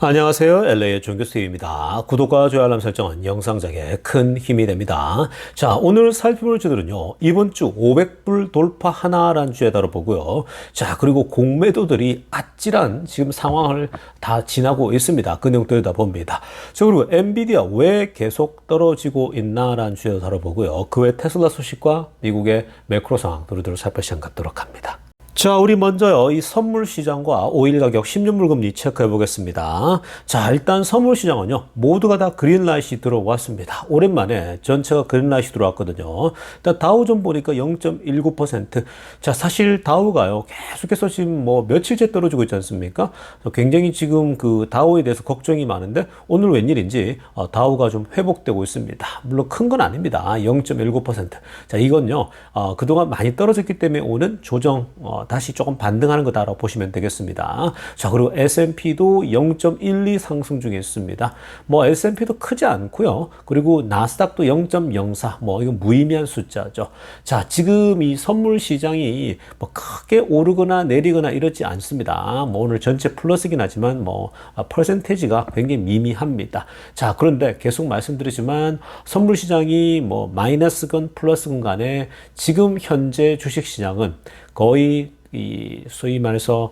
안녕하세요. LA의 종교수입니다. 구독과 좋아요 알람 설정은 영상작에 큰 힘이 됩니다. 자, 오늘 살펴볼 주들은요. 이번 주 500불 돌파 하나라는 주에 다뤄보고요. 자, 그리고 공매도들이 아찔한 지금 상황을 다 지나고 있습니다. 그 내용 들여다봅니다. 자, 그리고 엔비디아 왜 계속 떨어지고 있나라는 주에 다뤄보고요. 그 외 테슬라 소식과 미국의 매크로 상황 두루두루 살펴 시간 갖도록 합니다. 자, 우리 먼저요, 이 선물 시장과 오일 가격 10년물 금리 체크해 보겠습니다. 자, 일단 선물 시장은요, 모두가 다 그린라이트이 들어왔습니다. 오랜만에 전체가 그린라이트이 들어왔거든요. 일단 다우존 보니까 0.19%. 자, 사실 다우가요, 계속해서 지금 뭐 며칠째 떨어지고 있지 않습니까? 굉장히 지금 그 다우에 대해서 걱정이 많은데, 오늘 웬일인지 다우가 좀 회복되고 있습니다. 물론 큰 건 아닙니다. 0.19%. 자, 이건요, 그동안 많이 떨어졌기 때문에 오는 조정, 다시 조금 반등하는 거다라고 보시면 되겠습니다. 자, 그리고 S&P도 0.12 상승 중에 있습니다. 뭐 S&P도 크지 않고요. 그리고 나스닥도 0.04, 뭐 이건 무의미한 숫자죠. 자, 지금 이 선물 시장이 뭐 크게 오르거나 내리거나 이렇지 않습니다. 뭐 오늘 전체 플러스긴 하지만 뭐 퍼센테이지가 굉장히 미미합니다. 자, 그런데 계속 말씀드리지만 선물 시장이 뭐 마이너스건 플러스건 간에 지금 현재 주식 시장은 거의 이 소위 말해서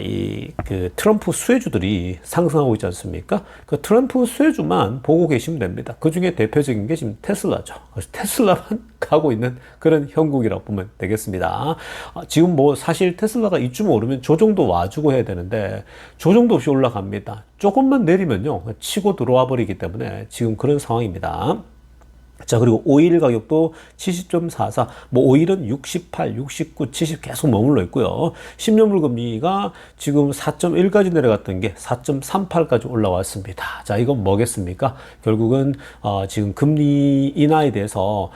이 그 트럼프 수혜주들이 상승하고 있지 않습니까? 그 트럼프 수혜주만 보고 계시면 됩니다. 그 중에 대표적인 게 지금 테슬라죠. 그래서 테슬라만 가고 있는 그런 형국이라고 보면 되겠습니다. 지금 뭐 사실 테슬라가 이쯤 오르면 조정도 와주고 해야 되는데 조정도 없이 올라갑니다. 조금만 내리면요 치고 들어와 버리기 때문에 지금 그런 상황입니다. 자, 그리고 오일 가격도 70.44, 뭐 오일은 68, 69, 70 계속 머물러 있고요. 10년물 금리가 지금 4.1까지 내려갔던 게 4.38까지 올라왔습니다. 자, 이건 뭐겠습니까? 결국은 지금 금리 인하에 대해서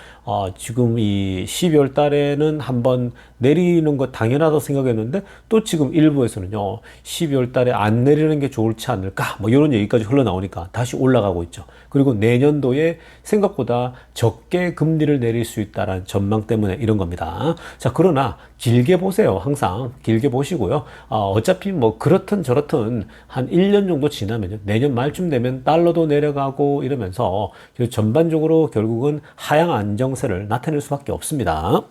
지금 이 12월 달에는 한번 내리는 거 당연하다고 생각했는데 또 지금 일부에서는요 12월 달에 안 내리는 게 좋을지 않을까 뭐 이런 얘기까지 흘러나오니까 다시 올라가고 있죠. 그리고 내년도에 생각보다 적게 금리를 내릴 수 있다는 전망 때문에 이런 겁니다. 자, 그러나 길게 보세요. 항상 길게 보시고요. 어차피 뭐 그렇든 저렇든 한 1년 정도 지나면요. 내년 말쯤 되면 달러도 내려가고 이러면서 전반적으로 결국은 하향 안정세를 나타낼 수밖에 없습니다.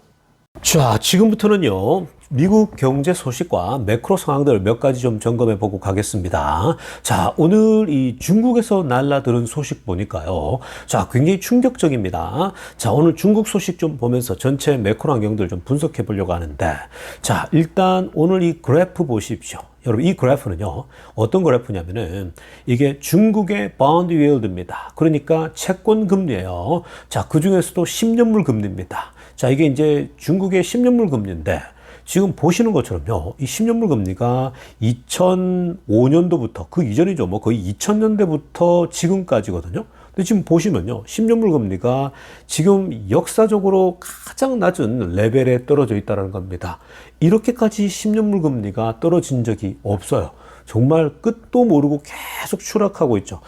자, 지금부터는요, 미국 경제 소식과 매크로 상황들 몇 가지 좀 점검해 보고 가겠습니다. 자, 오늘 이 중국에서 날라들은 소식 보니까요. 자, 굉장히 충격적입니다. 자, 오늘 중국 소식 좀 보면서 전체 매크로 환경들 좀 분석해 보려고 하는데, 자, 일단 오늘 이 그래프 보십시오. 여러분, 이 그래프는요, 어떤 그래프냐면은, 이게 중국의 바운드 윌드입니다. 그러니까 채권 금리예요. 자, 그 중에서도 10년물 금리입니다. 자, 이게 이제 중국의 10년물 금리인데, 지금 보시는 것처럼요, 이 10년물 금리가 2005년도부터, 그 이전이죠. 뭐 거의 2000년대부터 지금까지거든요. 근데 지금 보시면요, 10년물 금리가 지금 역사적으로 가장 낮은 레벨에 떨어져 있다는 겁니다. 이렇게까지 10년물 금리가 떨어진 적이 없어요. 정말 끝도 모르고 계속 추락하고 있죠.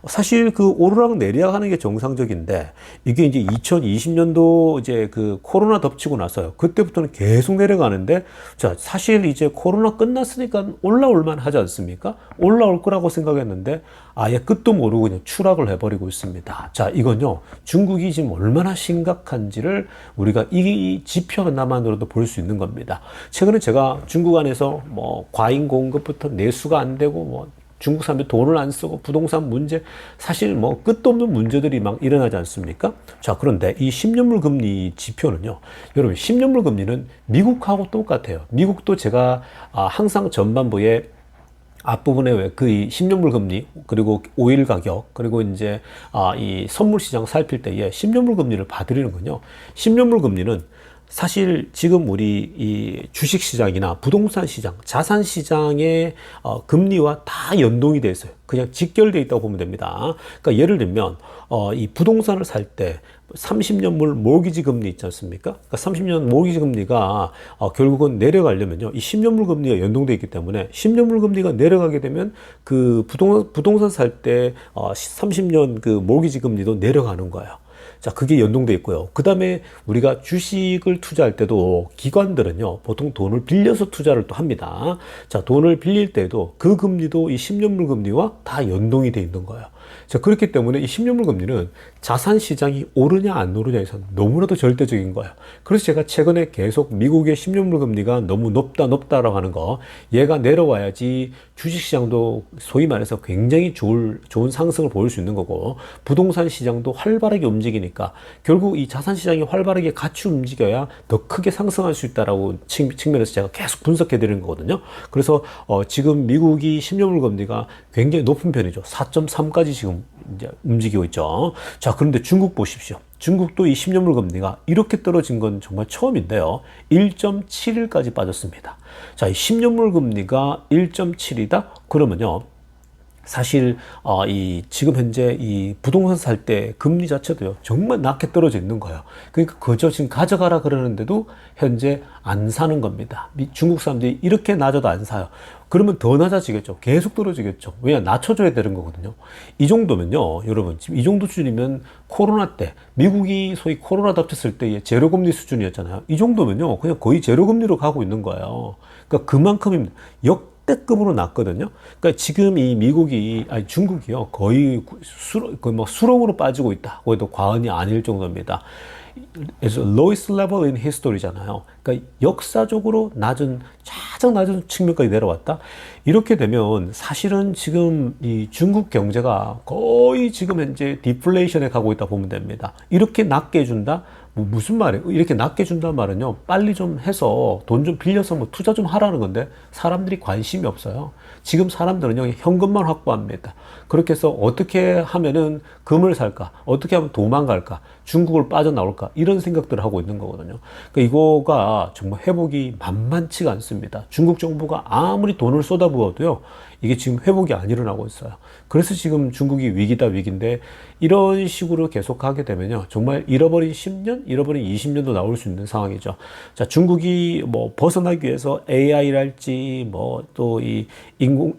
사실 그 오르락 내리락 하는 게 정상적인데 이게 이제 2020년도 이제 그 코로나 덮치고 나서요. 그때부터는 계속 내려가는데 자, 사실 이제 코로나 끝났으니까 올라올 만 하지 않습니까? 올라올 거라고 생각했는데 아예 끝도 모르고 그냥 추락을 해버리고 있습니다. 자, 이건요. 중국이 지금 얼마나 심각한지를 우리가 이 지표 하나만으로도 볼 수 있는 겁니다. 최근에 제가 중국 안에서 뭐 과잉 공급부터 내수가 안 되고 뭐 중국 사람들이 돈을 안 쓰고 부동산 문제 사실 뭐 끝도 없는 문제들이 막 일어나지 않습니까? 자, 그런데 이 10년물 금리 지표는요. 여러분 10년물 금리는 미국하고 똑같아요. 미국도 제가 항상 전반부에 앞부분에 왜 그 10년물 금리 그리고 오일 가격 그리고 이제 이 선물 시장 살필 때에 10년물 금리를 봐드리는군요. 10년물 금리는 사실 지금 우리 이 주식 시장이나 부동산 시장, 자산 시장의 금리와 다 연동이 돼 있어요. 그냥 직결되어 있다고 보면 됩니다. 그러니까 예를 들면 이 부동산을 살 때 30년물 모기지 금리 있지 않습니까? 그러니까 30년 모기지 금리가 결국은 내려가려면요. 이 10년물 금리가 연동되어 있기 때문에 10년물 금리가 내려가게 되면 그 부동산 살 때 30년 그 모기지 금리도 내려가는 거예요. 자, 그게 연동돼 있고요. 그 다음에 우리가 주식을 투자할 때도 기관들은요, 보통 돈을 빌려서 투자를 또 합니다. 자, 돈을 빌릴 때도 그 금리도 이 10년물 금리와 다 연동이 돼 있는 거예요. 자, 그렇기 때문에 이 10년물 금리는 자산 시장이 오르냐 안 오르냐에서 너무나도 절대적인 거예요. 그래서 제가 최근에 계속 미국의 10년물 금리가 너무 높다라고 하는 거, 얘가 내려와야지 주식시장도 소위 말해서 굉장히 좋은 상승을 보일 수 있는 거고, 부동산 시장도 활발하게 움직이니까 결국 이 자산 시장이 활발하게 같이 움직여야 더 크게 상승할 수 있다라고 측면에서 제가 계속 분석해 드리는 거거든요. 그래서 지금 미국이 10년물 금리가 굉장히 높은 편이죠. 4.3까지 지금 이제 움직이고 있죠. 자, 그런데 중국 보십시오. 중국도 이 10년물 금리가 이렇게 떨어진 건 정말 처음인데요. 1.71까지 빠졌습니다. 자, 이 10년물 금리가 1.7이다? 그러면요, 사실 이 지금 현재 이 부동산 살 때 금리 자체도요, 정말 낮게 떨어져 있는 거예요. 그러니까 그저 지금 가져가라 그러는데도 현재 안 사는 겁니다. 중국 사람들이 이렇게 낮아도 안 사요. 그러면 더 낮아지겠죠. 계속 떨어지겠죠. 왜냐, 낮춰줘야 되는 거거든요. 이 정도면요, 여러분, 지금 이 정도 수준이면 코로나 때 미국이 소위 코로나 닥쳤을 때의 제로금리 수준이었잖아요. 이 정도면요, 그냥 거의 제로금리로 가고 있는 거예요. 그러니까 그만큼입니다. 역대급으로 낮거든요. 그러니까 지금 이 중국이요, 거의 수렁으로 빠지고 있다. 거기도 과언이 아닐 정도입니다. 그래서 lowest level in history잖아요. 그러니까 역사적으로 가장 낮은 측면까지 내려왔다. 이렇게 되면 사실은 지금 이 중국 경제가 거의 지금 현재 디플레이션에 가고 있다 보면 됩니다. 이렇게 낮게 해준다? 무슨 말이에요? 이렇게 낮게 준다는 말은요, 빨리 좀 해서 돈 좀 빌려서 뭐 투자 좀 하라는 건데 사람들이 관심이 없어요. 지금 사람들은요, 현금만 확보합니다. 그렇게 해서 어떻게 하면은 금을 살까? 어떻게 하면 도망갈까? 중국을 빠져나올까? 이런 생각들을 하고 있는 거거든요. 그러니까 이거가 정말 회복이 만만치가 않습니다. 중국 정부가 아무리 돈을 쏟아부어도요, 이게 지금 회복이 안 일어나고 있어요. 그래서 지금 중국이 위기다 위기인데, 이런 식으로 계속 하게 되면요, 정말 잃어버린 10년, 잃어버린 20년도 나올 수 있는 상황이죠. 자, 중국이 뭐 벗어나기 위해서 AI랄지 뭐 또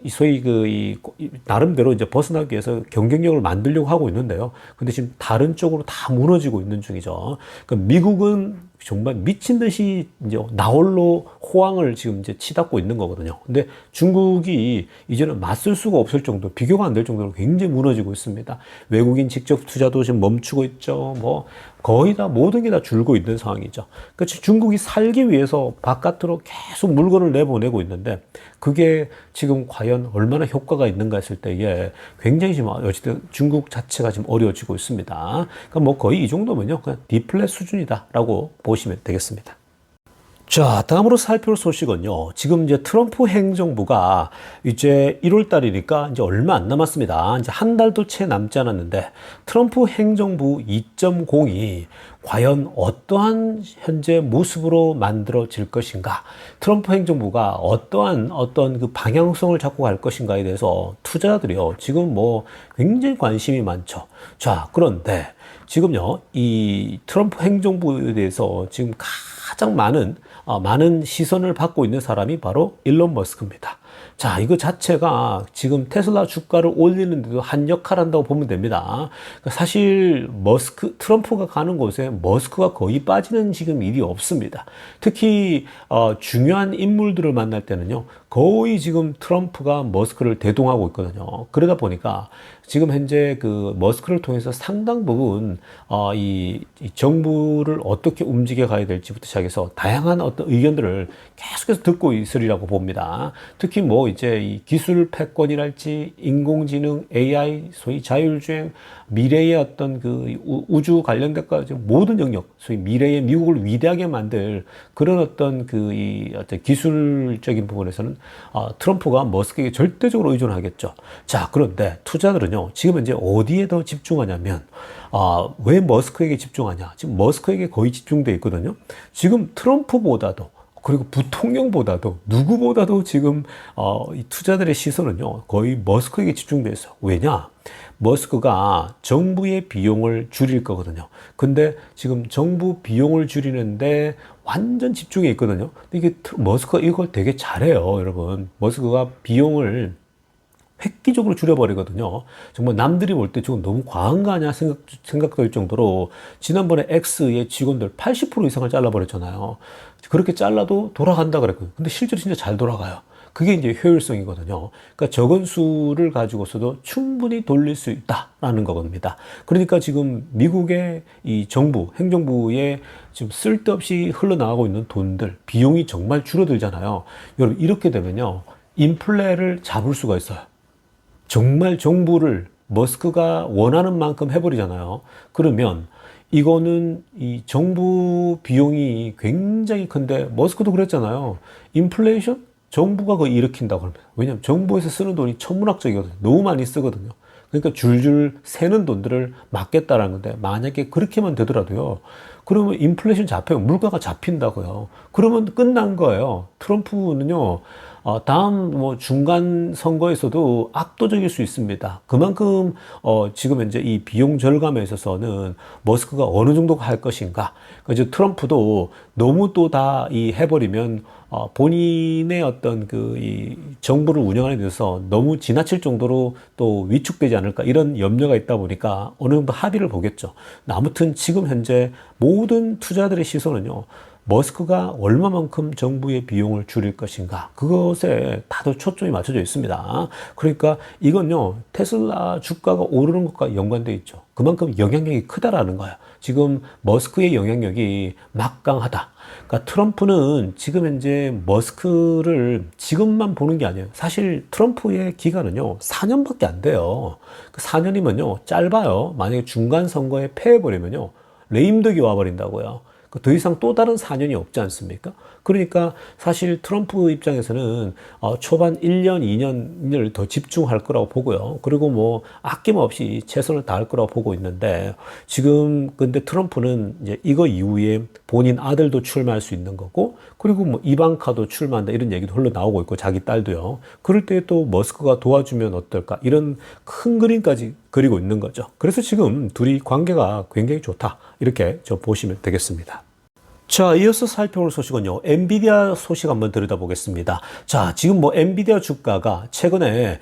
소위 나름대로 이제 벗어나기 위해서 경쟁력을 만들려고 하고 있는데요. 근데 지금 다른 쪽으로 다 무너지고 있는 중이죠. 그러니까 미국은 정말 미친 듯이 이제 나홀로 호황을 지금 이제 치닫고 있는 거거든요. 근데 중국이 이제는 맞설 수가 없을 정도, 비교가 안 될 정도로 굉장히 무너지고 있습니다. 외국인 직접 투자도 지금 멈추고 있죠. 뭐 거의 다 모든 게 다 줄고 있는 상황이죠. 그러니까 중국이 살기 위해서 바깥으로 계속 물건을 내보내고 있는데, 그게 지금 과연 얼마나 효과가 있는가 했을 때에 굉장히 지금 어쨌든 중국 자체가 지금 어려워지고 있습니다. 그러니까 뭐 거의 이 정도면요, 그냥 디플레 수준이다라고 보시면 되겠습니다. 자, 다음으로 살펴볼 소식은요, 지금 이제 트럼프 행정부가 이제 1월 달이니까 이제 얼마 안 남았습니다. 이제 한 달도 채 남지 않았는데, 트럼프 행정부 2.0이 과연 어떠한 현재 모습으로 만들어질 것인가, 트럼프 행정부가 어떤 그 방향성을 잡고 갈 것인가에 대해서 투자자들이요, 지금 뭐 굉장히 관심이 많죠. 자, 그런데 지금요, 이 트럼프 행정부에 대해서 지금 가장 많은 시선을 받고 있는 사람이 바로 일론 머스크입니다. 자, 이거 자체가 지금 테슬라 주가를 올리는데도 한 역할을 한다고 보면 됩니다. 그러니까 사실 트럼프가 가는 곳에 머스크가 거의 빠지는 지금 일이 없습니다. 특히 중요한 인물들을 만날 때는요, 거의 지금 트럼프가 머스크를 대동하고 있거든요. 그러다 보니까 지금 현재 그 머스크를 통해서 상당 부분 이 정부를 어떻게 움직여 가야 될지부터 시작해서 다양한 어떤 의견들을 계속해서 듣고 있으리라고 봅니다. 특히 뭐 이제 이 기술 패권이랄지 인공지능, AI, 소위 자율주행, 미래의 어떤 그 우주 관련된까지 모든 영역, 소위 미래의 미국을 위대하게 만들 그런 어떤 어떤 기술적인 부분에서는 트럼프가 머스크에게 절대적으로 의존하겠죠. 자, 그런데 투자들은요, 지금 이제 어디에 더 집중하냐면, 왜 머스크에게 집중하냐? 지금 머스크에게 거의 집중돼 있거든요. 지금 트럼프보다도, 그리고 부통령보다도, 누구보다도 지금 이 투자들의 시선은요, 거의 머스크에게 집중돼 있어요. 왜냐? 머스크가 정부의 비용을 줄일 거거든요. 근데 지금 정부 비용을 줄이는데 완전 집중해 있거든요. 근데 이게 머스크가 이걸 되게 잘해요, 여러분. 머스크가 비용을 획기적으로 줄여버리거든요. 정말 남들이 볼 때 저건 너무 과한 거 아니야 생각될 정도로 지난번에 X의 직원들 80% 이상을 잘라버렸잖아요. 그렇게 잘라도 돌아간다 그랬거든요. 근데 실제로 진짜 잘 돌아가요. 그게 이제 효율성이거든요. 그러니까 적은 수를 가지고서도 충분히 돌릴 수 있다라는 겁니다. 그러니까 지금 미국의 이 정부, 행정부에 지금 쓸데없이 흘러나가고 있는 돈들, 비용이 정말 줄어들잖아요. 여러분, 이렇게 되면요, 인플레를 잡을 수가 있어요. 정말 정부를 머스크가 원하는 만큼 해버리잖아요. 그러면 이거는 이 정부 비용이 굉장히 큰데, 머스크도 그랬잖아요. 인플레이션? 정부가 그거 일으킨다고 합니다. 왜냐하면 정부에서 쓰는 돈이 천문학적이거든요. 너무 많이 쓰거든요. 그러니까 줄줄 새는 돈들을 막겠다라는 건데, 만약에 그렇게만 되더라도요, 그러면 인플레이션 잡혀요. 물가가 잡힌다고요. 그러면 끝난 거예요. 트럼프는요, 다음 뭐 중간 선거에서도 압도적일 수 있습니다. 그만큼 지금 현재 이 비용 절감에 있어서는 머스크가 어느 정도 할 것인가. 그래서 트럼프도 너무 또 다 이 해버리면 본인의 어떤 그 이 정부를 운영하는 데 있어서 너무 지나칠 정도로 또 위축되지 않을까 이런 염려가 있다 보니까 어느 정도 합의를 보겠죠. 아무튼 지금 현재 모든 투자들의 시선은요, 머스크가 얼마만큼 정부의 비용을 줄일 것인가, 그것에 다들 초점이 맞춰져 있습니다. 그러니까 이건요, 테슬라 주가가 오르는 것과 연관되어 있죠. 그만큼 영향력이 크다라는 거예요. 지금 머스크의 영향력이 막강하다. 그러니까 트럼프는 지금 현재 머스크를 지금만 보는 게 아니에요. 사실 트럼프의 기간은요, 4년밖에 안 돼요. 4년이면요, 짧아요. 만약에 중간 선거에 패해버리면요, 레임덕이 와버린다고요. 더 이상 또 다른 4년이 없지 않습니까? 그러니까 사실 트럼프 입장에서는 초반 1년, 2년을 더 집중할 거라고 보고요. 그리고 뭐 아낌없이 최선을 다할 거라고 보고 있는데, 지금 근데 트럼프는 이제 이거 이후에 본인 아들도 출마할 수 있는 거고, 그리고 뭐 이방카도 출마한다 이런 얘기도 흘러나오고 있고, 자기 딸도요. 그럴 때 또 머스크가 도와주면 어떨까, 이런 큰 그림까지 그리고 있는 거죠. 그래서 지금 둘이 관계가 굉장히 좋다, 이렇게 보시면 되겠습니다. 자, 이어서 살펴볼 소식은요, 엔비디아 소식 한번 들여다보겠습니다. 자, 지금 뭐 엔비디아 주가가 최근에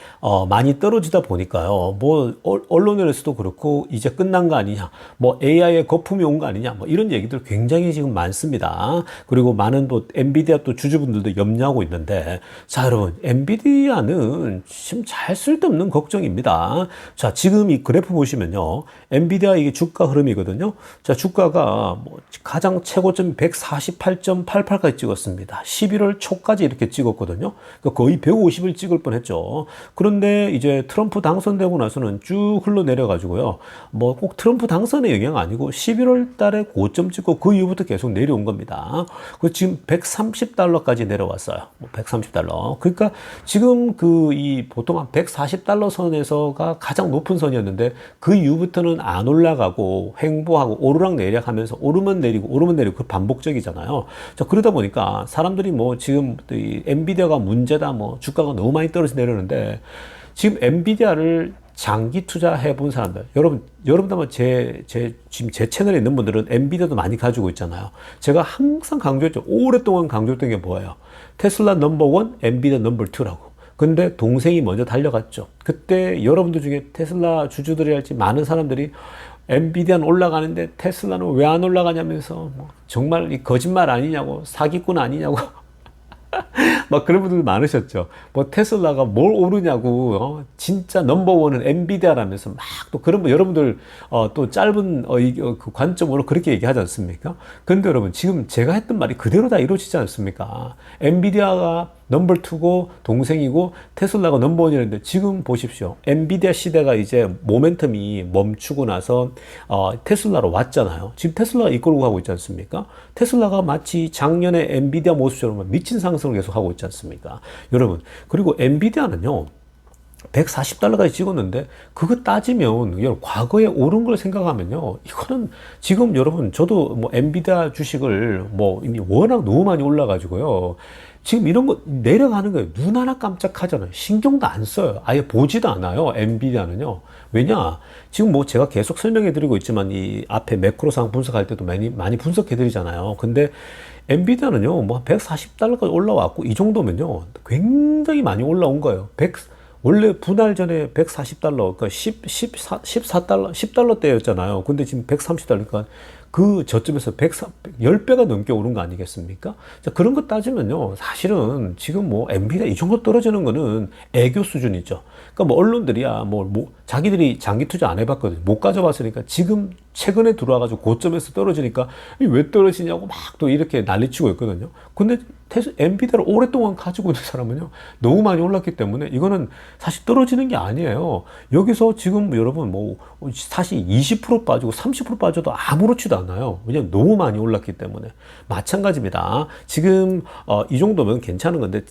많이 떨어지다 보니까요, 뭐 언론에서도 그렇고 이제 끝난 거 아니냐, 뭐 AI의 거품이 온 거 아니냐, 뭐 이런 얘기들 굉장히 지금 많습니다. 그리고 많은 또 엔비디아 또 주주분들도 염려하고 있는데, 자, 여러분, 엔비디아는 지금 잘 쓸데없는 걱정입니다. 자, 지금 이 그래프 보시면요, 엔비디아 이게 주가 흐름이거든요. 자, 주가가 뭐 가장 최고점 148.88까지 찍었습니다. 11월 초까지 이렇게 찍었거든요. 그러니까 거의 150을 찍을 뻔했죠. 그런데 이제 트럼프 당선되고 나서는 쭉 흘러내려가지고요. 뭐 꼭 트럼프 당선의 영향 아니고 11월 달에 고점 찍고 그 이후부터 계속 내려온 겁니다. 그 지금 130달러까지 내려왔어요. 130달러. 그러니까 지금 이 보통 한 140달러 선에서가 가장 높은 선이었는데, 그 이후부터는 안 올라가고 횡보하고 오르락내리락 하면서 오르면 내리고 오르면 내리고, 그 반복적이잖아요. 자, 그러다 보니까 사람들이 뭐 지금 이 엔비디아가 문제다, 뭐 주가가 너무 많이 떨어져 내려오는데, 지금 엔비디아를 장기 투자해 본 사람들, 여러분도 아마 지금 제 채널에 있는 분들은 엔비디아도 많이 가지고 있잖아요. 제가 항상 강조했죠. 오랫동안 강조했던 게 뭐예요? 테슬라 넘버 1, 엔비디아 넘버 2라고. 근데 동생이 먼저 달려갔죠. 그때 여러분들 중에 테슬라 주주들이랄지 많은 사람들이 엔비디아는 올라가는데 테슬라는 왜 안 올라가냐면서 뭐 정말 이 거짓말 아니냐고, 사기꾼 아니냐고 막 그런 분들 많으셨죠. 뭐 테슬라가 뭘 오르냐고, 진짜 넘버원은 엔비디아라면서 막 또 그런 분, 여러분들 또 짧은 그 관점으로 그렇게 얘기하지 않습니까? 그런데 여러분, 지금 제가 했던 말이 그대로 다 이루어지지 않습니까? 엔비디아가 넘버 2고 동생이고 테슬라가 넘버 1이었는데, 지금 보십시오. 엔비디아 시대가 이제 모멘텀이 멈추고 나서 테슬라로 왔잖아요. 지금 테슬라가 이끌고 가고 있지 않습니까? 테슬라가 마치 작년에 엔비디아 모습처럼 미친 상승을 계속 하고 있지 않습니까? 여러분, 그리고 엔비디아는요, 140달러까지 찍었는데, 그거 따지면, 여러분, 과거에 오른 걸 생각하면요, 이거는 지금 여러분, 저도 뭐 엔비디아 주식을 뭐 이미 워낙 너무 많이 올라가지고요, 지금 이런 거 내려가는 거예요. 눈 하나 깜짝하잖아요. 신경도 안 써요. 아예 보지도 않아요. 엔비디아는요. 왜냐? 지금 뭐 제가 계속 설명해 드리고 있지만, 이 앞에 매크로상 분석할 때도 많이 분석해 드리잖아요. 근데 엔비디아는요, 뭐 140달러까지 올라왔고, 이 정도면요, 굉장히 많이 올라온 거예요. 원래 분할 전에 140달러, 그러니까 14달러, 10달러대였잖아요. 근데 지금 130달러니까 그 저점에서 10배가 넘게 오른 거 아니겠습니까? 자, 그런 거 따지면요. 사실은 지금 뭐 엔비디아 이 정도 떨어지는 거는 애교 수준이죠. 그러니까 뭐 언론들이야 뭐 자기들이 장기 투자 안 해봤거든요. 못 가져봤으니까 지금 최근에 들어와가지고 고점에서 떨어지니까 왜 떨어지냐고 막 또 이렇게 난리치고 있거든요. 근데 엔비디아를 오랫동안 가지고 있는 사람은요. 너무 많이 올랐기 때문에 이거는 사실 떨어지는 게 아니에요. 여기서 지금 여러분 뭐 사실 20% 빠지고 30% 빠져도 아무렇지도 않아요. 왜냐면 너무 많이 올랐기 때문에. 마찬가지입니다. 지금 이 정도면 괜찮은 건데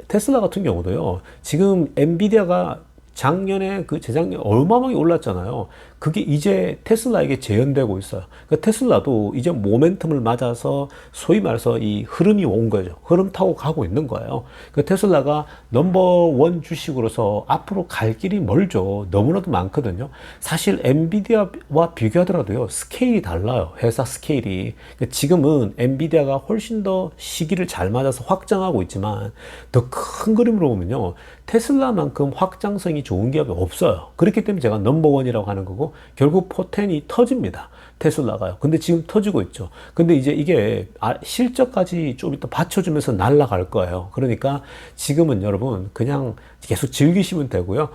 테슬라 같은 경우도요. 지금 엔비디아가 작년에 재작년 얼마만에 올랐잖아요. 그게 이제 테슬라에게 재현되고 있어요. 그러니까 테슬라도 이제 모멘텀을 맞아서 소위 말해서 이 흐름이 온 거죠. 흐름 타고 가고 있는 거예요. 그 테슬라가 넘버원 주식으로서 앞으로 갈 길이 멀죠. 너무나도 많거든요. 사실 엔비디아와 비교하더라도요. 스케일이 달라요. 회사 스케일이. 그러니까 지금은 엔비디아가 훨씬 더 시기를 잘 맞아서 확장하고 있지만 더 큰 그림으로 보면요. 테슬라만큼 확장성이 좋은 기업이 없어요. 그렇기 때문에 제가 넘버원이라고 하는 거고 결국 포텐이 터집니다. 테슬라가요. 근데 지금 터지고 있죠. 근데 이제 이게 실적까지 좀 이따 받쳐주면서 날아갈 거예요. 그러니까 지금은 여러분 그냥 계속 즐기시면 되고요.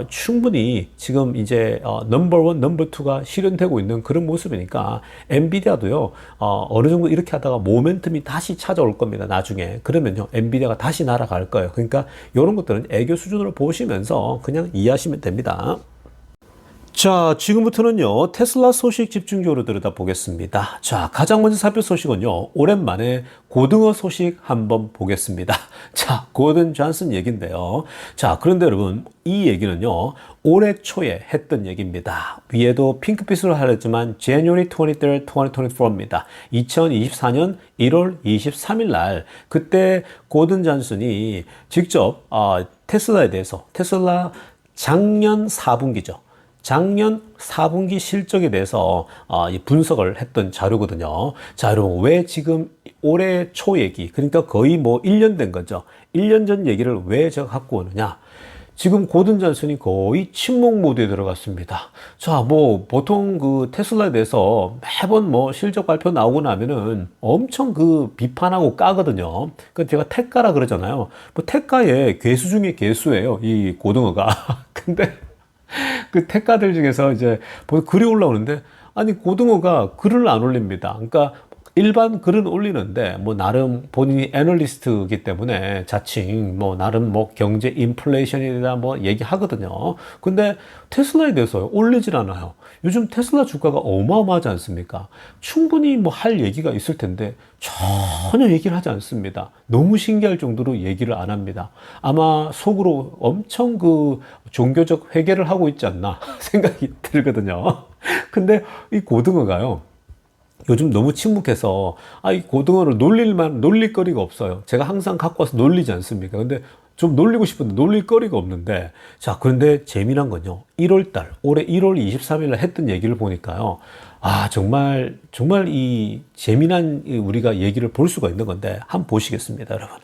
충분히 지금 이제 넘버원, 넘버투가 실현되고 있는 그런 모습이니까 엔비디아도요. 어느 정도 이렇게 하다가 모멘텀이 다시 찾아올 겁니다. 나중에. 그러면요. 엔비디아가 다시 날아갈 거예요. 그러니까 이런 것들은 애교 수준으로 보시면서 그냥 이해하시면 됩니다. 자, 지금부터는요, 테슬라 소식 집중적으로 들여다보겠습니다. 자, 가장 먼저 살필 소식은요, 오랜만에 고등어 소식 한번 보겠습니다. 자, 고든 존슨 얘기인데요. 자, 그런데 여러분, 이 얘기는요, 올해 초에 했던 얘기입니다. 위에도 핑크빛으로 하였지만, January 23rd, 2024입니다. 2024년 1월 23일 날, 그때 고든 존슨이 직접, 테슬라에 대해서, 테슬라 작년 4분기죠. 작년 4분기 실적에 대해서 분석을 했던 자료거든요. 자, 여러분, 왜 지금 올해 초 얘기, 그러니까 거의 뭐 1년 된 거죠. 1년 전 얘기를 왜 제가 갖고 오느냐. 지금 고든 존슨이 거의 침묵 모드에 들어갔습니다. 자, 뭐, 보통 그 테슬라에 대해서 매번 뭐 실적 발표 나오고 나면은 엄청 비판하고 까거든요. 그 제가 택가라 그러잖아요. 뭐 택가의 괴수 중에 괴수예요. 이 고등어가. 근데 그 택가들 중에서 이제 글이 올라오는데 아니 고등어가 글을 안 올립니다. 그러니까 일반 글은 올리는데 뭐 나름 본인이 애널리스트이기 때문에 자칭 뭐 나름 뭐 경제 인플레이션이다 뭐 얘기하거든요. 근데 테슬라에 대해서 올리질 않아요. 요즘 테슬라 주가가 어마어마하지 않습니까? 충분히 뭐 할 얘기가 있을 텐데 전혀 얘기를 하지 않습니다. 너무 신기할 정도로 얘기를 안 합니다. 아마 속으로 엄청 종교적 회개를 하고 있지 않나 생각이 들거든요. 근데 이 고등어가요. 요즘 너무 침묵해서 이 고등어를 놀릴 거리가 없어요. 제가 항상 갖고 와서 놀리지 않습니까? 근데 좀 놀리고 싶은데 놀릴 거리가 없는데 자, 그런데 재미난 건요. 1월달 올해 1월 23일 날 했던 얘기를 보니까요. 정말 이 재미난 우리가 얘기를 볼 수가 있는 건데 한번 보시겠습니다, 여러분.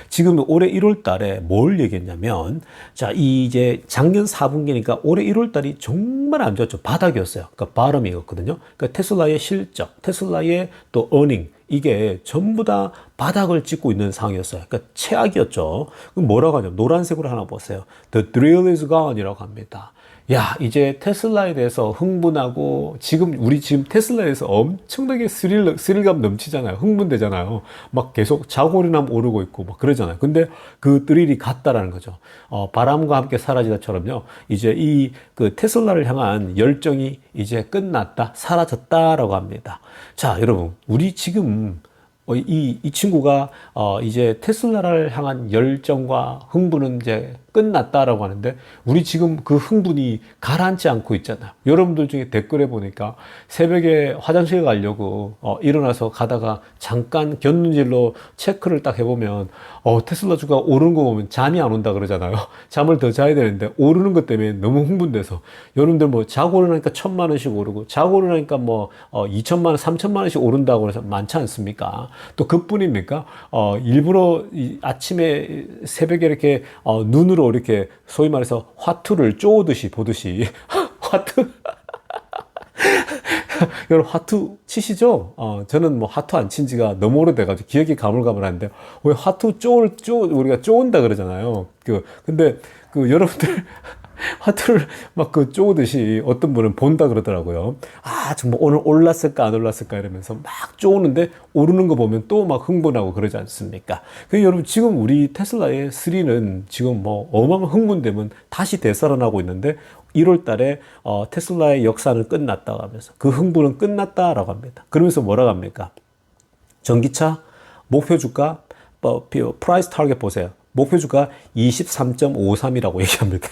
지금 올해 1월 달에 뭘 얘기했냐면 자, 이제 작년 4분기니까 올해 1월 달이 정말 안 좋았죠. 바닥이었어요. 그러니까 바람이었거든요. 그러니까 테슬라의 실적, 테슬라의 또 어닝 이게 전부 다 바닥을 찍고 있는 상황이었어요. 그러니까 최악이었죠. 그럼 뭐라고 하냐면 노란색으로 하나 보세요. The thrill is gone이라고 합니다. 야, 이제 테슬라에 대해서 흥분하고 우리 지금 테슬라에서 엄청나게 스릴감 넘치잖아요. 흥분되잖아요. 막 계속 자고리남 오르고 있고 막 그러잖아요. 근데 그 스릴이 갔다라는 거죠. 바람과 함께 사라지다처럼요. 이제 테슬라를 향한 열정이 이제 끝났다, 사라졌다라고 합니다. 자, 여러분, 우리 지금 이 친구가 이제 테슬라를 향한 열정과 흥분은 이제 끝났다라고 하는데 우리 지금 그 흥분이 가라앉지 않고 있잖아요. 여러분들 중에 댓글에 보니까 새벽에 화장실 가려고 일어나서 가다가 잠깐 곁눈질로 체크를 딱 해보면 테슬라 주가 오르는 거 보면 잠이 안 온다 그러잖아요. 잠을 더 자야 되는데 오르는 것 때문에 너무 흥분돼서 여러분들 뭐 자고 일어나니까 1,000만 원씩 오르고 자고 일어나니까 뭐 2,000만 원, 3,000만 원씩 오른다고 해서 많지 않습니까? 또 그뿐입니까? 일부러 아침에 새벽에 이렇게 눈으로 스스로 이렇게 소위 말해서 화투를 쪼듯이 보듯이 화투 여러분 화투 치시죠? 저는 뭐 화투 안 친 지가 너무 오래돼가지고 기억이 가물가물한데 왜 화투 우리가 쪼은다 그러잖아요. 근데 여러분들 화투를 막 쪼듯이 어떤 분은 본다 그러더라고요. 아, 정말 오늘 올랐을까 안 올랐을까 이러면서 막 쪼는데 오르는 거 보면 또 막 흥분하고 그러지 않습니까? 여러분 지금 우리 테슬라의 3는 지금 뭐 어마어마한 흥분되면 다시 되살아나고 있는데 1월 달에 테슬라의 역사는 끝났다고 하면서 그 흥분은 끝났다라고 합니다. 그러면서 뭐라고 합니까? 전기차 목표 주가 프라이스 타겟 보세요. 목표 주가 23.53이라고 얘기합니다.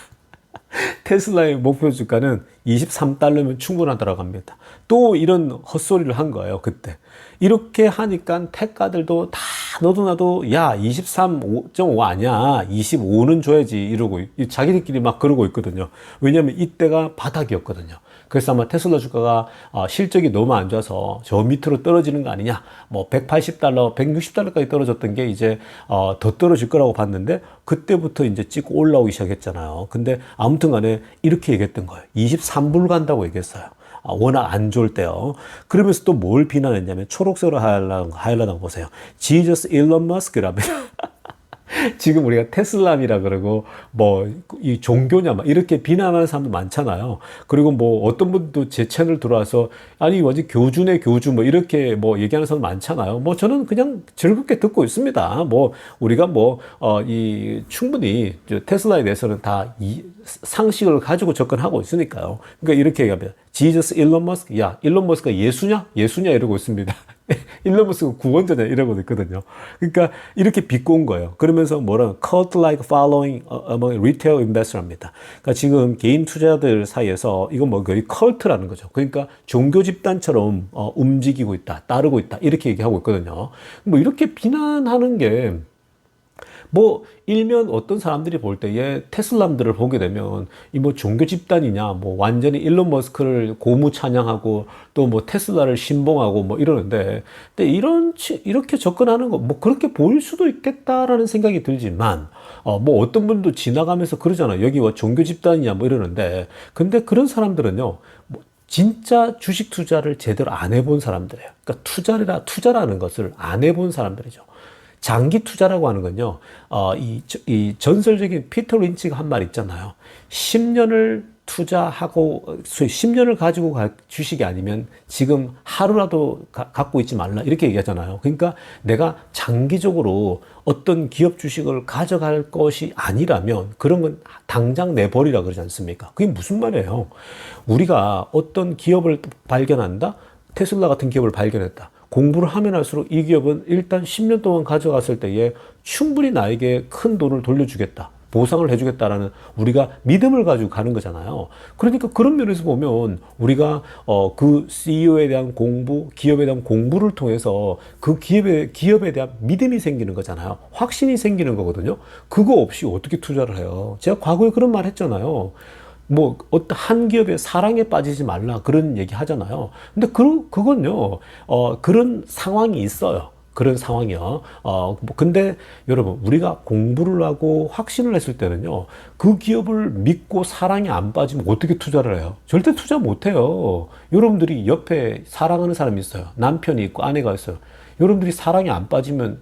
테슬라의 목표 주가는 23달러면 충분하다고 합니다. 또 이런 헛소리를 한 거예요, 그때. 이렇게 하니까 택가들도 다 너도 나도 야 23.5 아니야 25는 줘야지 이러고 자기들끼리 막 그러고 있거든요. 왜냐하면 이때가 바닥이었거든요. 그래서 아마 테슬라 주가가 실적이 너무 안 좋아서 저 밑으로 떨어지는 거 아니냐, 뭐 180달러 160달러까지 떨어졌던 게 이제 더 떨어질 거라고 봤는데 그때부터 이제 찍고 올라오기 시작했잖아요. 근데 아무튼 간에 이렇게 얘기했던 거예요. 23불 간다고 얘기했어요. 워낙 안 좋을 때요. 그러면서 또 뭘 비난했냐면 초록색으로 하이라이트하고 보세요. Jesus 일론 머스크랍니다. 지금 우리가 테슬라미라 그러고 뭐 이 종교냐 막 이렇게 비난하는 사람도 많잖아요. 그리고 뭐 어떤 분도 제 채널 들어와서 아니 완전 교주네 교주 뭐 이렇게 뭐 얘기하는 사람 많잖아요. 뭐 저는 그냥 즐겁게 듣고 있습니다. 뭐 우리가 뭐 이 충분히 테슬라에 대해서는 다 이 상식을 가지고 접근하고 있으니까요. 그러니까 이렇게 얘기합니다. 지저스 일론 머스크, 야 일론 머스크가 예수냐 이러고 있습니다. 일론 머스크가 구원자냐 이러고 있거든요. 그러니까 이렇게 비꼬은 거예요. 그러면서 뭐라고 cult-like following among retail investor입니다. 그러니까 지금 개인 투자들 사이에서 이건 뭐 거의 컬트라는 거죠. 그러니까 종교 집단처럼 움직이고 있다, 따르고 있다 이렇게 얘기하고 있거든요. 뭐 이렇게 비난하는 게 뭐 일면 어떤 사람들이 볼 때에 테슬라들을 보게 되면 이 뭐 종교 집단이냐 뭐 완전히 일론 머스크를 고무 찬양하고 또 뭐 테슬라를 신봉하고 뭐 이러는데 근데 이렇게 접근하는 거 뭐 그렇게 보일 수도 있겠다라는 생각이 들지만 뭐 어떤 분도 지나가면서 그러잖아요. 여기 뭐 종교 집단이냐 뭐 이러는데 근데 그런 사람들은요 뭐 진짜 주식 투자를 제대로 안 해본 사람들이에요. 그러니까 투자라는 것을 안 해본 사람들이죠. 장기 투자라고 하는 건요, 이 전설적인 피터 린치가 한 말 있잖아요. 10년을 투자하고, 10년을 가지고 갈 주식이 아니면 지금 하루라도 갖고 있지 말라. 이렇게 얘기하잖아요. 그러니까 내가 장기적으로 어떤 기업 주식을 가져갈 것이 아니라면 그런 건 당장 내버리라 그러지 않습니까? 그게 무슨 말이에요? 우리가 어떤 기업을 발견한다? 테슬라 같은 기업을 발견했다. 공부를 하면 할수록 이 기업은 일단 10년 동안 가져갔을 때에 충분히 나에게 큰 돈을 돌려주겠다. 보상을 해주겠다라는 우리가 믿음을 가지고 가는 거잖아요. 그러니까 그런 면에서 보면 우리가 그 CEO에 대한 공부, 기업에 대한 공부를 통해서 그 기업에 대한 믿음이 생기는 거잖아요. 확신이 생기는 거거든요. 그거 없이 어떻게 투자를 해요? 제가 과거에 그런 말 했잖아요. 뭐 어떤 한 기업의 사랑에 빠지지 말라 그런 얘기 하잖아요. 근데 그건요 그런 상황이 있어요. 그런 상황이요. 근데 여러분 우리가 공부를 하고 확신을 했을 때는요 그 기업을 믿고 사랑이 안 빠지면 어떻게 투자를 해요? 절대 투자 못 해요. 여러분들이 옆에 사랑하는 사람이 있어요. 남편이 있고 아내가 있어요. 여러분들이 사랑이 안 빠지면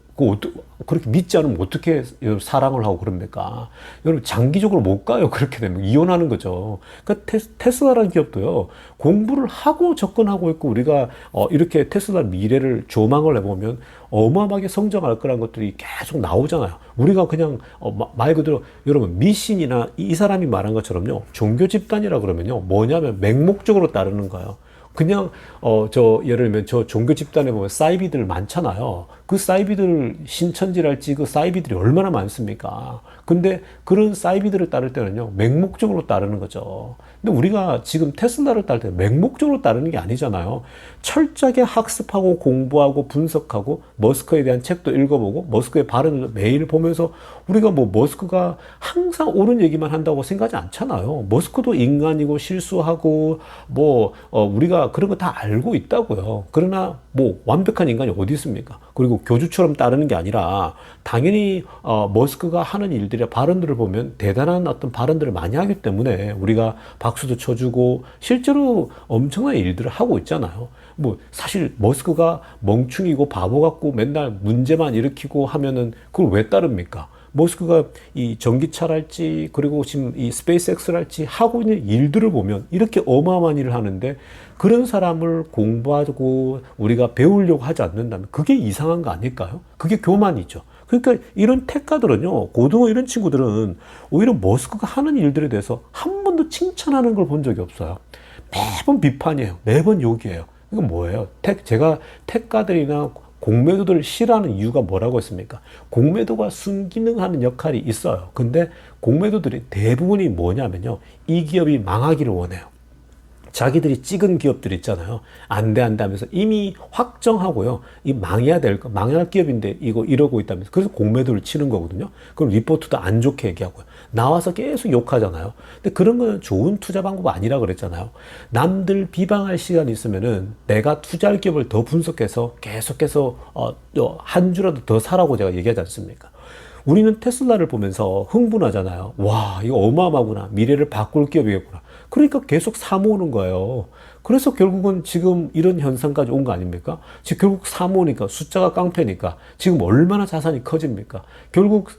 그렇게 믿지 않으면 어떻게 사랑을 하고 그럽니까? 여러분 장기적으로 못 가요. 그렇게 되면 이혼하는 거죠. 그러니까 테슬라라는 기업도요. 공부를 하고 접근하고 있고 우리가 이렇게 테슬라 미래를 조망을 해보면 어마어마하게 성장할 거라는 것들이 계속 나오잖아요. 우리가 그냥 말 그대로 여러분 미신이나 이 사람이 말한 것처럼요. 종교 집단이라 그러면요. 뭐냐면 맹목적으로 따르는 거예요. 그냥 예를 들면 저 종교 집단에 보면 사이비들 많잖아요. 그 사이비들 신천지랄지 그 사이비들이 얼마나 많습니까? 근데 그런 사이비들을 따를 때는요 맹목적으로 따르는 거죠. 근데 우리가 지금 테슬라를 따를 때 맹목적으로 따르는 게 아니잖아요. 철저하게 학습하고 공부하고 분석하고 머스크에 대한 책도 읽어보고 머스크의 발언을 매일 보면서 우리가 뭐 머스크가 항상 옳은 얘기만 한다고 생각하지 않잖아요. 머스크도 인간이고 실수하고 뭐 우리가 그런 거 다 알고 있다고요. 그러나 뭐 완벽한 인간이 어디 있습니까? 그리고 교주처럼 따르는 게 아니라 당연히 머스크가 하는 일들이 일들의 발언들을 보면 대단한 어떤 발언들을 많이 하기 때문에 우리가 박수도 쳐주고 실제로 엄청난 일들을 하고 있잖아요. 뭐 사실 머스크가 멍충이고 바보 같고 맨날 문제만 일으키고 하면은 그걸 왜 따릅니까? 머스크가 이 전기차랄지 그리고 지금 이 스페이스X랄지 하고 있는 일들을 보면 이렇게 어마어마한 일을 하는데 그런 사람을 공부하고 우리가 배우려고 하지 않는다면 그게 이상한 거 아닐까요? 그게 교만이죠. 그러니까 이런 테크가들은요, 고등어 이런 친구들은 오히려 머스크가 하는 일들에 대해서 한 번도 칭찬하는 걸 본 적이 없어요. 매번 비판이에요. 매번 욕이에요. 이건 뭐예요? 제가 테크가들이나 공매도들을 싫어하는 이유가 뭐라고 했습니까? 공매도가 순기능하는 역할이 있어요. 근데 공매도들이 대부분이 뭐냐면요, 이 기업이 망하기를 원해요. 자기들이 찍은 기업들 있잖아요. 안 돼 하면서 이미 확정하고요. 이 망할 기업인데 이거 이러고 있다면서. 그래서 공매도를 치는 거거든요. 그럼 리포트도 안 좋게 얘기하고요. 나와서 계속 욕하잖아요. 근데 그런 거는 좋은 투자 방법 아니라 그랬잖아요. 남들 비방할 시간이 있으면은 내가 투자할 기업을 더 분석해서 계속해서 한 주라도 더 사라고 제가 얘기하지 않습니까? 우리는 테슬라를 보면서 흥분하잖아요. 와, 이거 어마어마하구나. 미래를 바꿀 기업이겠구나. 그러니까 계속 사모으는 거예요. 그래서 결국은 지금 이런 현상까지 온 거 아닙니까? 지금 결국 사모으니까 숫자가 깡패니까 지금 얼마나 자산이 커집니까? 결국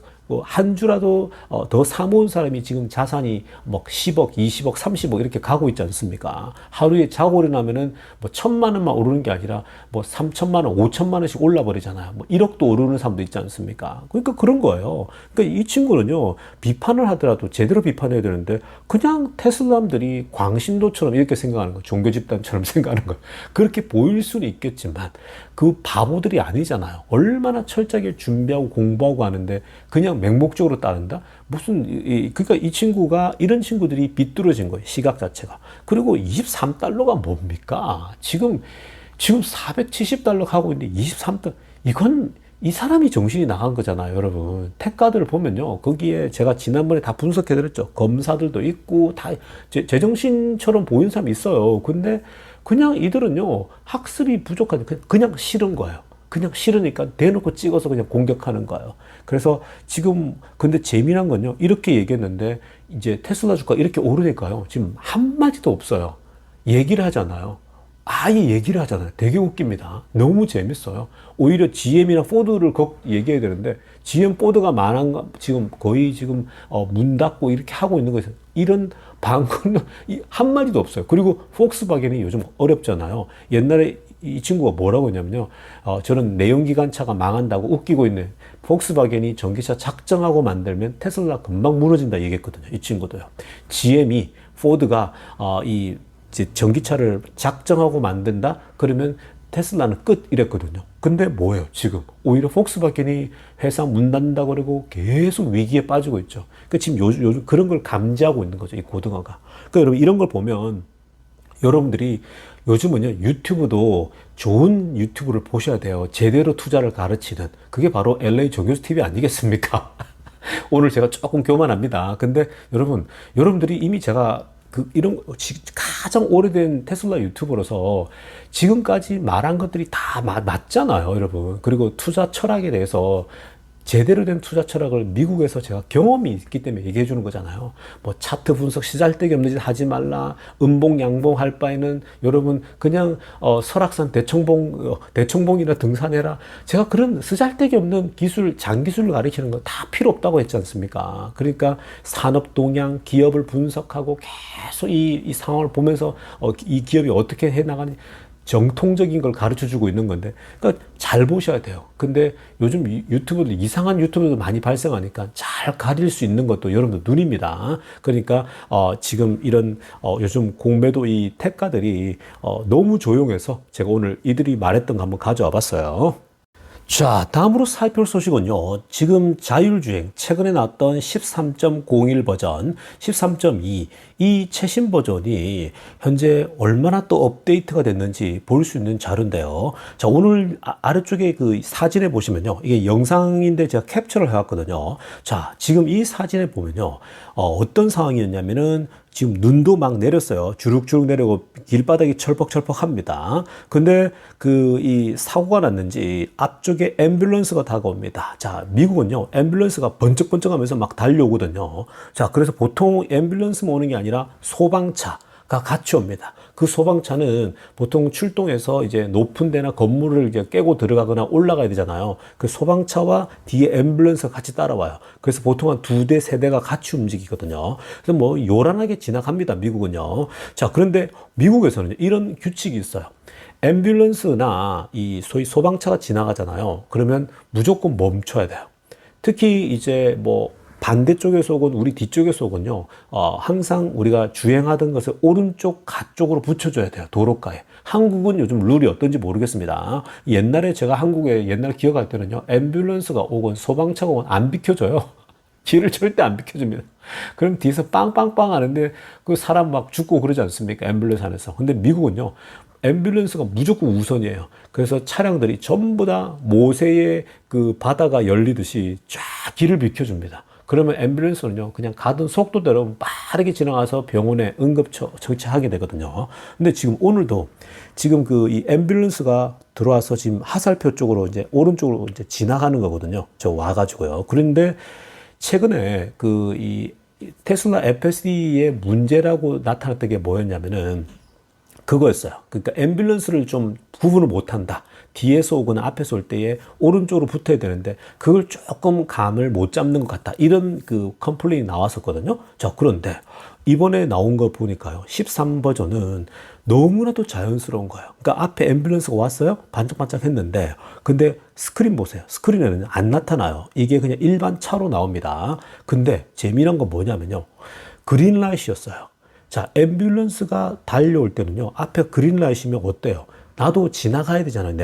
한 주라도 더 사모은 사람이 지금 자산이 뭐 10억, 20억, 30억 이렇게 가고 있지 않습니까? 하루에 자고 일어나면은 뭐 1,000만 원만 오르는 게 아니라 뭐 3,000만 원, 5,000만 원씩 올라 버리잖아요. 뭐 1억도 오르는 사람도 있지 않습니까? 그러니까 그런 거예요. 그러니까 이 친구는요, 비판을 하더라도 제대로 비판해야 되는데 그냥 테슬라들이 광신도처럼 이렇게 생각하는 거예요. 종교 집단처럼 생각하는 거예요. 그렇게 보일 수는 있겠지만 그 바보들이 아니잖아요. 얼마나 철저하게 준비하고 공부하고 하는데 그냥 맹목적으로 따른다? 그러니까 이 친구가, 이런 친구들이 비뚤어진 거예요. 시각 자체가. 그리고 23달러가 뭡니까? 지금 470달러 가고 있는데 23달러. 이건 이 사람이 정신이 나간 거잖아요, 여러분. 테크가들을 보면요. 거기에 제가 지난번에 다 분석해드렸죠. 검사들도 있고, 다 제정신처럼 보이는 사람이 있어요. 근데 그냥 이들은요, 학습이 부족하니까 그냥 싫은 거예요. 그냥 싫으니까 대놓고 찍어서 그냥 공격하는 거예요. 그래서 지금, 근데 재미난 건요, 이렇게 얘기했는데, 이제 테슬라 주가 이렇게 오르니까요, 지금 한마디도 없어요. 얘기를 하잖아요. 아예 얘기를 하잖아요. 되게 웃깁니다. 너무 재밌어요. 오히려 GM이나 포드를 얘기해야 되는데, GM, 포드가 지금 거의 지금, 문 닫고 이렇게 하고 있는 거에서, 이런 방금 한마디도 없어요. 그리고 폭스바겐이 요즘 어렵잖아요. 옛날에 이 친구가 뭐라고 했냐면요. 저는 내연기관차가 망한다고 웃기고 있는, 폭스바겐이 전기차 작정하고 만들면 테슬라 금방 무너진다 얘기했거든요. 이 친구도요. GM이, 포드가 이제 전기차를 작정하고 만든다? 그러면 테슬라는 끝 이랬거든요. 근데 뭐예요, 지금? 오히려 폭스바겐이 회사 문 닫는다 그러고 계속 위기에 빠지고 있죠. 그러니까 지금 요즘 그런 걸 감지하고 있는 거죠, 이 고등어가. 그러니까 여러분, 이런 걸 보면 여러분들이 요즘은요, 유튜브도 좋은 유튜브를 보셔야 돼요. 제대로 투자를 가르치는. 그게 바로 LA 정교수 TV 아니겠습니까? 오늘 제가 조금 교만합니다. 근데 여러분들이 이미 제가 가장 오래된 테슬라 유튜버로서 지금까지 말한 것들이 다 맞잖아요, 여러분. 그리고 투자 철학에 대해서 제대로 된 투자 철학을 미국에서 제가 경험이 있기 때문에 얘기해 주는 거잖아요. 뭐 차트 분석 시잘데기 없는 짓 하지 말라. 음봉 양봉 할 바에는 여러분 그냥 설악산 대청봉이나 등산해라. 제가 그런 쓰잘데기 없는 기술, 장기술을 가르치는 거 다 필요 없다고 했지 않습니까? 그러니까 산업 동향, 기업을 분석하고 계속 이 상황을 보면서 이 기업이 어떻게 해 나가니 정통적인 걸 가르쳐 주고 있는 건데, 그러니까 잘 보셔야 돼요. 근데 요즘 유튜브들, 이상한 유튜브도 많이 발생하니까 잘 가릴 수 있는 것도 여러분들 눈입니다. 그러니까 지금 이런 요즘 공매도 이 테크가들이 너무 조용해서 제가 오늘 이들이 말했던 거 한번 가져와 봤어요. 자, 다음으로 살펴볼 소식은요. 지금 자율주행, 최근에 나왔던 13.01 버전, 13.2, 이 최신 버전이 현재 얼마나 또 업데이트가 됐는지 볼 수 있는 자료인데요. 자, 오늘 아래쪽에 그 사진에 보시면요. 이게 영상인데 제가 캡처를 해왔거든요. 자, 지금 이 사진에 보면요. 어떤 상황이었냐면은 지금 눈도 막 내렸어요. 주룩주룩 내리고 길바닥이 철퍽철퍽합니다. 근데 이 사고가 났는지 앞쪽에 앰뷸런스가 다가옵니다. 자, 미국은요, 앰뷸런스가 번쩍번쩍하면서 막 달려오거든요. 자, 그래서 보통 앰뷸런스만 오는 게 아니라 소방차가 같이 옵니다. 그 소방차는 보통 출동해서 이제 높은 데나 건물을 이제 깨고 들어가거나 올라가야 되잖아요. 그 소방차와 뒤에 앰뷸런스가 같이 따라와요. 그래서 보통 한 2대, 3대가 같이 움직이거든요. 그래서 뭐 요란하게 지나갑니다, 미국은요. 자, 그런데 미국에서는 이런 규칙이 있어요. 앰뷸런스나 이 소위 소방차가 지나가잖아요. 그러면 무조건 멈춰야 돼요. 특히 이제 뭐 반대쪽에서 오건 우리 뒤쪽에서 오건요, 항상 우리가 주행하던 것을 오른쪽 가쪽으로 붙여줘야 돼요. 도로가에. 한국은 요즘 룰이 어떤지 모르겠습니다. 옛날에 제가 한국에 옛날 기억할 때는요, 앰뷸런스가 오건 소방차가 오건 안 비켜줘요. 길을 절대 안 비켜줍니다. 그럼 뒤에서 빵빵빵 하는데 그 사람 막 죽고 그러지 않습니까? 앰뷸런스 안에서. 근데 미국은요, 앰뷸런스가 무조건 우선이에요. 그래서 차량들이 전부 다 모세의 그 바다가 열리듯이 쫙 길을 비켜줍니다. 그러면 앰뷸런스는요, 그냥 가던 속도대로 빠르게 지나가서 병원에 응급처치하게 되거든요. 근데 지금 오늘도 지금 이 앰뷸런스가 들어와서 지금 하살표 쪽으로 이제 오른쪽으로 이제 지나가는 거거든요. 저 와가지고요. 그런데 최근에 이 테슬라 FSD의 문제라고 나타났던 게 뭐였냐면은 그거였어요. 그러니까 앰뷸런스를 좀 구분을 못한다. 뒤에서 오거나 앞에서 올 때에 오른쪽으로 붙어야 되는데 그걸 조금 감을 못 잡는 것 같다. 이런 컴플레인이 나왔었거든요. 자, 그런데 이번에 나온 거 보니까요, 13버전은 너무나도 자연스러운 거예요. 그러니까 앞에 앰뷸런스가 왔어요. 반짝반짝 했는데 근데 스크린 보세요. 스크린에는 안 나타나요. 이게 그냥 일반 차로 나옵니다. 근데 재미난 건 뭐냐면요, 그린라이트였어요. 자, 앰뷸런스가 달려올 때는요, 앞에 그린라이트면 어때요? 나도 지나가야 되잖아요,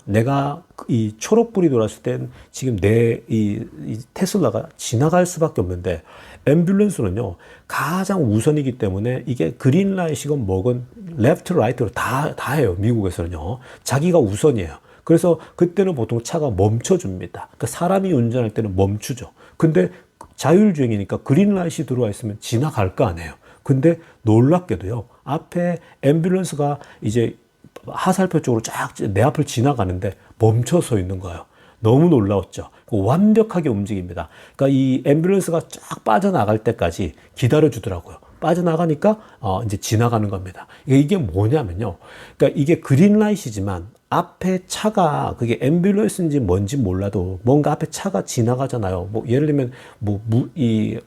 내가 이 초록불이 돌았을 땐 지금 이 테슬라가 지나갈 수밖에 없는데, 앰뷸런스는요, 가장 우선이기 때문에 이게 그린라이트건 뭐건 레프트, 라이트로 다 해요, 미국에서는요. 자기가 우선이에요. 그래서 그때는 보통 차가 멈춰줍니다. 그러니까 사람이 운전할 때는 멈추죠. 근데 자율주행이니까 그린라이트 들어와 있으면 지나갈 거 아니에요. 근데 놀랍게도요, 앞에 앰뷸런스가 이제 하살표 쪽으로 쫙 내 앞을 지나가는데 멈춰 서 있는 거예요. 너무 놀라웠죠. 완벽하게 움직입니다. 그러니까 이 앰뷸런스가 쫙 빠져나갈 때까지 기다려 주더라고요. 빠져나가니까 이제 지나가는 겁니다. 이게 뭐냐면요, 그러니까 이게 그린라이트지만 앞에 차가 그게 앰뷸런스인지 뭔지 몰라도 뭔가 앞에 차가 지나가잖아요. 뭐 예를 들면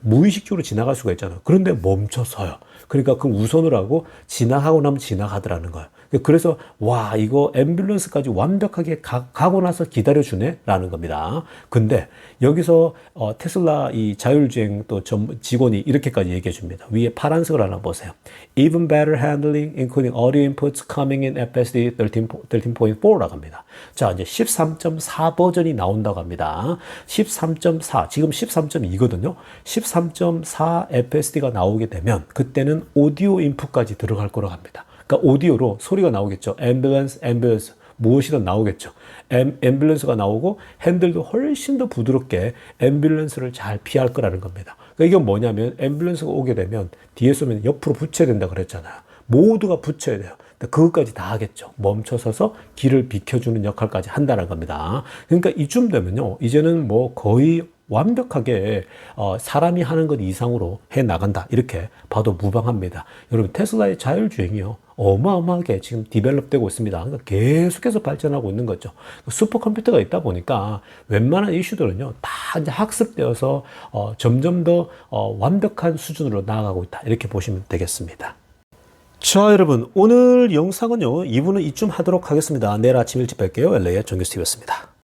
무의식적으로 지나갈 수가 있잖아요. 그런데 멈춰서요. 그러니까 그 우선을 하고 지나가고 나면 지나가더라는 거예요. 그래서 와, 이거 앰뷸런스까지 완벽하게 가고 나서 기다려주네 라는 겁니다. 근데 여기서 테슬라 이 자율주행 또 직원이 이렇게까지 얘기해 줍니다. 위에 파란색을 하나 보세요. Even better handling including audio inputs coming in FSD 13.4라고 합니다. 자, 이제 13.4 버전이 나온다고 합니다. 13.4, 지금 13.2거든요. 13.4 FSD가 나오게 되면 그때는 오디오 인풋까지 들어갈 거라고 합니다. 그러니까 오디오로 소리가 나오겠죠. 앰뷸런스 무엇이든 나오겠죠. 앰뷸런스가 나오고 핸들도 훨씬 더 부드럽게 앰뷸런스를 잘 피할 거라는 겁니다. 그러니까 이건 뭐냐면 앰뷸런스가 오게 되면 뒤에서 오면 옆으로 붙여야 된다 그랬잖아요. 모두가 붙여야 돼요. 그것까지 다 하겠죠. 멈춰서서 길을 비켜주는 역할까지 한다는 겁니다. 그러니까 이쯤 되면요, 이제는 뭐 거의 완벽하게 사람이 하는 것 이상으로 해 나간다, 이렇게 봐도 무방합니다. 여러분, 테슬라의 자율주행이요, 어마어마하게 지금 디벨롭되고 있습니다. 그러니까 계속해서 발전하고 있는 거죠. 슈퍼컴퓨터가 있다 보니까 웬만한 이슈들은요 다 이제 학습되어서 점점 더 완벽한 수준으로 나아가고 있다, 이렇게 보시면 되겠습니다. 자, 여러분, 오늘 영상은요 2부는 이쯤 하도록 하겠습니다. 내일 아침 일찍 뵐게요. LA의 정규스티브였습니다.